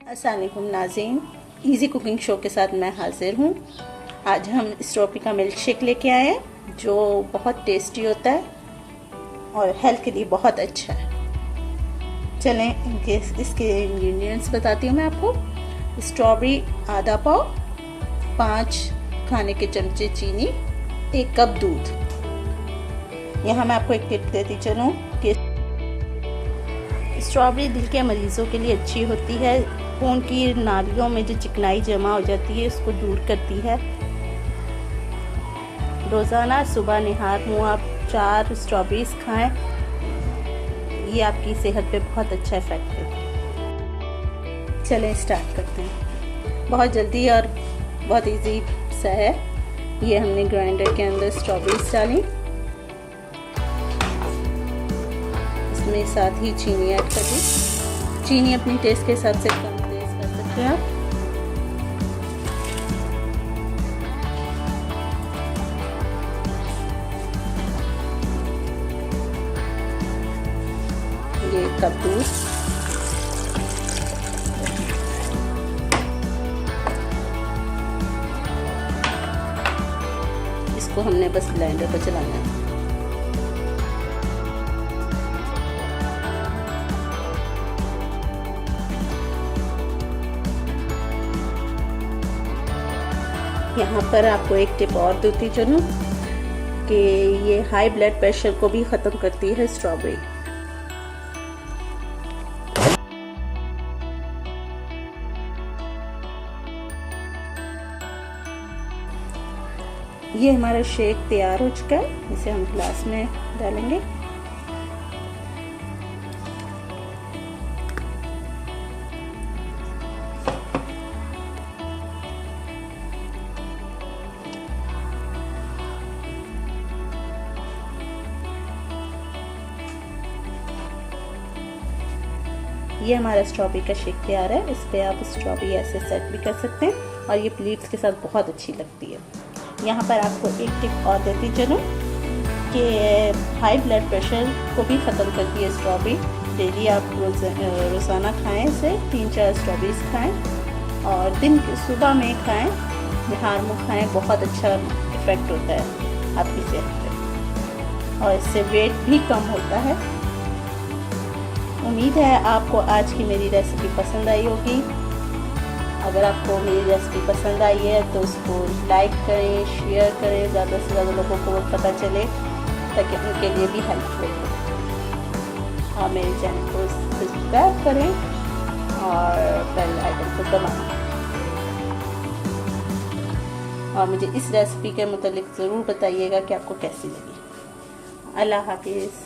अस्सलाम वालेकुम नाज़रीन, इजी कुकिंग शो के साथ मैं हाजिर हूँ। आज हम स्ट्रॉबेरी का मिल्क शेक लेके आए हैं जो बहुत टेस्टी होता है और हेल्थ के लिए बहुत अच्छा है। चलें इसके इंग्रेडिएंट्स बताती हूँ मैं आपको। स्ट्रॉबेरी आधा पाव, 5 खाने के चमचे चीनी, 1 कप दूध। यहाँ मैं आपको एक टिप देती चलूँ कि स्ट्रॉबेरी दिल के मरीज़ों के लिए अच्छी होती है। खून की नालियों में जो चिकनाई जमा हो जाती है उसको दूर करती है। रोज़ाना सुबह निहार मुँह आप 4 स्ट्रॉबेरीज खाएं, ये आपकी सेहत पे बहुत अच्छा इफेक्ट है। चलें स्टार्ट करते हैं। बहुत जल्दी और बहुत इजी सा है। ये हमने ग्राइंडर के अंदर स्ट्रॉबेरीज डाली, इसमें साथ ही चीनी ऐड कर दी। चीनी अपनी टेस्ट के हिसाब से कम तेज कर सकते हैं आप। ये 1 कप दूध, इसको हमने बस ब्लेंडर पर चलाना है। यहाँ पर आपको एक टिप और देती चलूँ कि ये हाई ब्लड प्रेशर को भी ख़त्म करती है स्ट्रॉबेरी। ये हमारा शेक तैयार हो चुका है, इसे हम ग्लास में डालेंगे। ये हमारा स्ट्रॉबेरी का शेक तैयार है। इस पर आप स्ट्रॉबेरी ऐसे सेट भी कर सकते हैं और ये प्लीट्स के साथ बहुत अच्छी लगती है। यहाँ पर आपको एक टिप और देती चलूँ कि हाई ब्लड प्रेशर को भी ख़त्म करती है स्ट्रॉबेरी। डेली आप रोज़ाना खाएं, इसे 3-4 स्ट्रॉबेरीज खाएं और दिन के सुबह में खाएं, निहार मुँह खाएं। बहुत अच्छा इफ़ेक्ट होता है आपकी सेहत पे और इससे वेट भी कम होता है। उम्मीद है आपको आज की मेरी रेसिपी पसंद आई होगी। अगर आपको मेरी रेसिपी पसंद आई है तो उसको लाइक करें, शेयर करें, ज़्यादा से ज़्यादा लोगों को पता चले ताकि उनके लिए भी हेल्पफुल हो। और मेरे चैनल को सब्सक्राइब करें और बेल आइकन को दबाएं। और मुझे इस रेसिपी के मुतालिक ज़रूर बताइएगा कि आपको कैसी लगी। अल्लाह हाफिज़।